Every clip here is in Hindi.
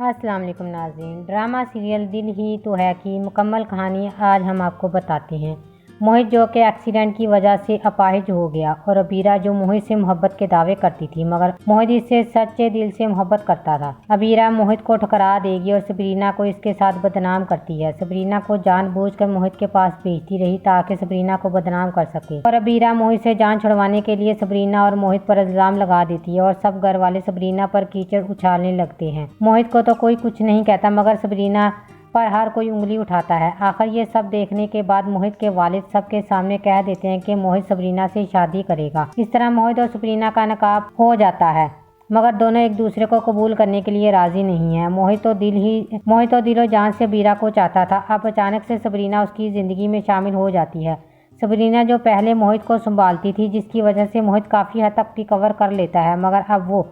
अस्सलाम वालेकुम नाज़रीन। ड्रामा सीरियल दिल ही तो है की मुकम्मल कहानी आज हम आपको बताते हैं। मोहित जो कि एक्सीडेंट की वजह से अपाहिज हो गया और अबीरा जो मोहित से मोहब्बत के दावे करती थी, मगर मोहित इससे सच्चे दिल से मोहब्बत करता था। अबीरा मोहित को ठुकरा देगी और सबरीना को इसके साथ बदनाम करती है। सबरीना को जानबूझकर मोहित के पास भेजती रही ताकि सबरीना को बदनाम कर सके, और अबीरा मोहित से जान छुड़वाने के लिए सबरीना और मोहित पर इल्जाम लगा देती है और सब घर वाले सबरीना पर कीचड़ उछालने लगते हैं। मोहित को तो कोई कुछ नहीं कहता, मगर सबरीना पर हर कोई उंगली उठाता है। आखिर ये सब देखने के बाद मोहित के वालिद सबके सामने कह देते हैं कि मोहित सबरीना से शादी करेगा। इस तरह मोहित और सबरीना का निकाह हो जाता है, मगर दोनों एक दूसरे को कबूल करने के लिए राजी नहीं है। मोहित तो दिलो जान से अबीरा को चाहता था। अब अचानक से सबरीना उसकी ज़िंदगी में शामिल हो जाती है। सबरीना जो पहले मोहित को संभालती थी, जिसकी वजह से मोहित काफ़ी हद तक रिकवर कर लेता है, मगर अब वो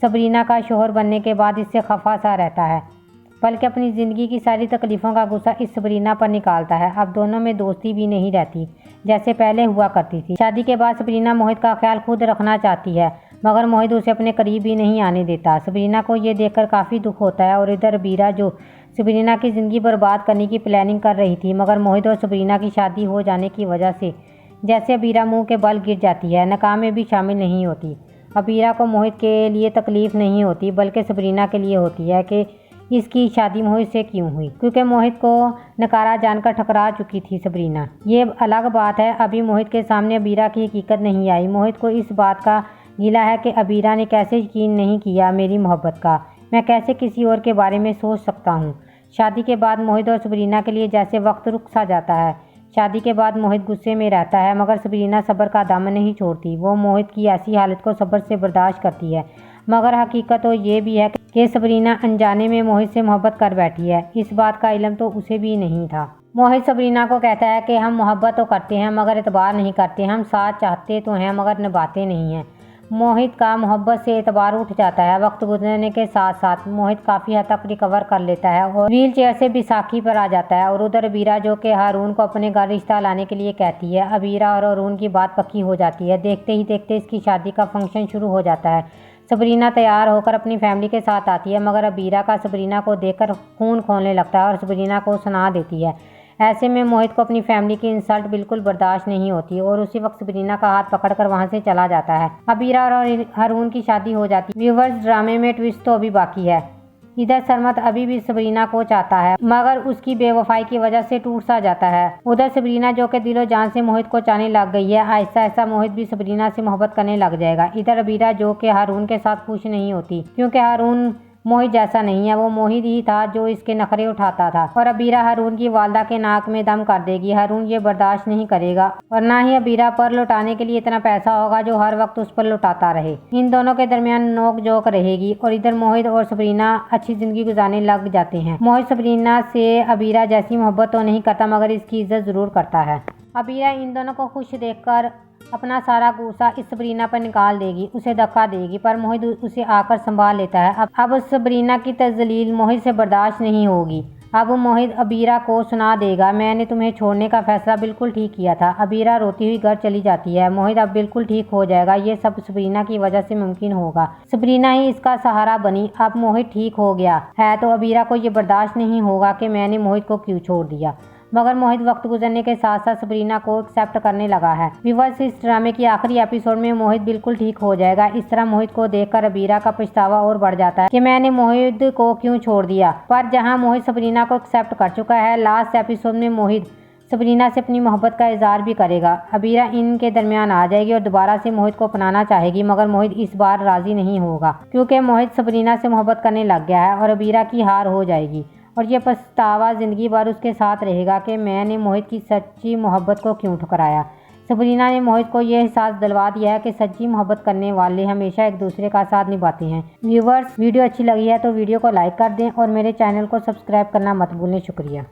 सबरीना का शोहर बनने के बाद इससे खफा सा रहता है, बल्कि अपनी ज़िंदगी की सारी तकलीफ़ों का गुस्सा इस सबरीना पर निकालता है। अब दोनों में दोस्ती भी नहीं रहती जैसे पहले हुआ करती थी। शादी के बाद सबरीना मोहित का ख्याल खुद रखना चाहती है, मगर मोहित उसे अपने करीब भी नहीं आने देता। सबरीना को ये देखकर काफ़ी दुख होता है। और इधर अबीरा जो सबरीना की ज़िंदगी बर्बाद करने की प्लानिंग कर रही थी, मगर मोहित और सबरीना की शादी हो जाने की वजह से जैसे अबीरा मुँह के बल गिर जाती है, निकाह में भी शामिल नहीं होती। अबीरा को मोहित के लिए तकलीफ़ नहीं होती, बल्कि सबरीना के लिए होती है कि इसकी शादी मोहित से क्यों हुई, क्योंकि मोहित को नकारा जानकर ठकरा चुकी थी सबरीना। ये अलग बात है, अभी मोहित के सामने अबीरा की हकीकत नहीं आई। मोहित को इस बात का गिला है कि अबीरा ने कैसे यकीन नहीं किया मेरी मोहब्बत का। मैं कैसे किसी और के बारे में सोच सकता हूँ। शादी के बाद मोहित और सबरीना के लिए जैसे वक्त रुक सा जाता है। शादी के बाद मोहित गुस्से में रहता है, मगर सबरीना सब्र का दामन नहीं छोड़ती। वो मोहित की ऐसी हालत को सब्र से बर्दाश्त करती है, मगर हकीकत तो ये भी है कि सबरीना अनजाने में मोहित से मोहब्बत कर बैठी है। इस बात का इल्म तो उसे भी नहीं था। मोहित सबरीना को कहता है कि हम मोहब्बत तो करते हैं, मगर एतबार नहीं करते। हम साथ चाहते तो हैं, मगर निभाते नहीं हैं। मोहित का मोहब्बत से एतबार उठ जाता है। वक्त गुजरने के साथ साथ मोहित काफ़ी हद तक रिकवर कर लेता है और व्हील चेयर से बैसाखी पर आ जाता है। और उधर अबीरा जो कि हारून को अपने घर रिश्ता लाने के लिए कहती है। अबीरा और हारून की बात पक्की हो जाती है। देखते ही देखते इसकी शादी का फंक्शन शुरू हो जाता है। सबरीना तैयार होकर अपनी फैमिली के साथ आती है, मगर अबीरा का सबरीना को देखकर खून खोलने लगता है और सबरीना को सुना देती है। ऐसे में मोहित को अपनी फैमिली की इंसल्ट बिल्कुल बर्दाश्त नहीं होती और उसी वक्त सबरीना का हाथ पकड़कर वहां से चला जाता है। अबीरा और हारून की शादी हो जाती है। व्यूवर्स, ड्रामे में ट्विस्ट तो अभी बाकी है। इधर सरमत अभी भी सबरीना को चाहता है, मगर उसकी बेवफाई की वजह से टूट सा जाता है। उधर सबरीना जो कि दिलो जान से मोहित को चाहने लग गई है, आहिस्ता आहिस्ता मोहित भी सबरीना से मोहब्बत करने लग जाएगा। इधर अबीरा जो कि हारून के साथ खुश नहीं होती, क्योंकि हारून मोहित जैसा नहीं है। वो मोहित ही था जो इसके नखरे उठाता था, और अबीरा हारून की वालदा के नाक में दम कर देगी। हारून ये बर्दाश्त नहीं करेगा, और ना ही अबीरा पर लुटाने के लिए इतना पैसा होगा जो हर वक्त उस पर लुटाता रहे। इन दोनों के दरमियान नोक जोक रहेगी, और इधर मोहित और सबरीना अच्छी जिंदगी गुजारने लग जाते हैं। मोहित सबरीना से अबीरा जैसी मोहब्बत तो नहीं करता, मगर इसकी इज्जत जरूर करता है। अबीरा इन दोनों को खुश देखकर अपना सारा गुस्सा इस सबरीना पर निकाल देगी, उसे धक्का देगी, पर मोहित उसे आकर संभाल लेता है। अब सबरीना की तजलील मोहित से बर्दाश्त नहीं होगी। अब मोहित अबीरा को सुना देगा, मैंने तुम्हें छोड़ने का फैसला बिल्कुल ठीक किया था। अबीरा रोती हुई घर चली जाती है। मोहित अब बिल्कुल ठीक हो जाएगा। ये सब सबरीना की वजह से मुमकिन होगा। सबरीना ही इसका सहारा बनी। अब मोहित ठीक हो गया है तो अबीरा को ये बर्दाश्त नहीं होगा कि मैंने मोहित को क्यों छोड़ दिया, मगर मोहित वक्त गुजरने के साथ साथ सबरीना को एक्सेप्ट करने लगा है। व्यूअर्स, इस ड्रामे की आखिरी एपिसोड में मोहित बिल्कुल ठीक हो जाएगा। इस तरह मोहित को देखकर अबीरा का पछतावा और बढ़ जाता है कि मैंने मोहित को क्यों छोड़ दिया। पर जहां मोहित सबरीना को एक्सेप्ट कर चुका है, लास्ट एपिसोड में मोहित सबरीना से अपनी मोहब्बत का इजहार भी करेगा। अबीरा इनके दरमियान आ जाएगी और दोबारा से मोहित को अपनाना चाहेगी, मगर मोहित इस बार राजी नहीं होगा, क्योंकि मोहित सबरीना से मोहब्बत करने लग गया है और अबीरा की हार हो जाएगी। और ये पछतावा ज़िंदगी भर उसके साथ रहेगा कि मैंने मोहित की सच्ची मोहब्बत को क्यों ठुकराया। सबरीना ने मोहित को यह एहसास दिलवा दिया है कि सच्ची मोहब्बत करने वाले हमेशा एक दूसरे का साथ निभाते हैं। व्यूवर्स, वीडियो अच्छी लगी है तो वीडियो को लाइक कर दें और मेरे चैनल को सब्सक्राइब करना मत भूलें। शुक्रिया।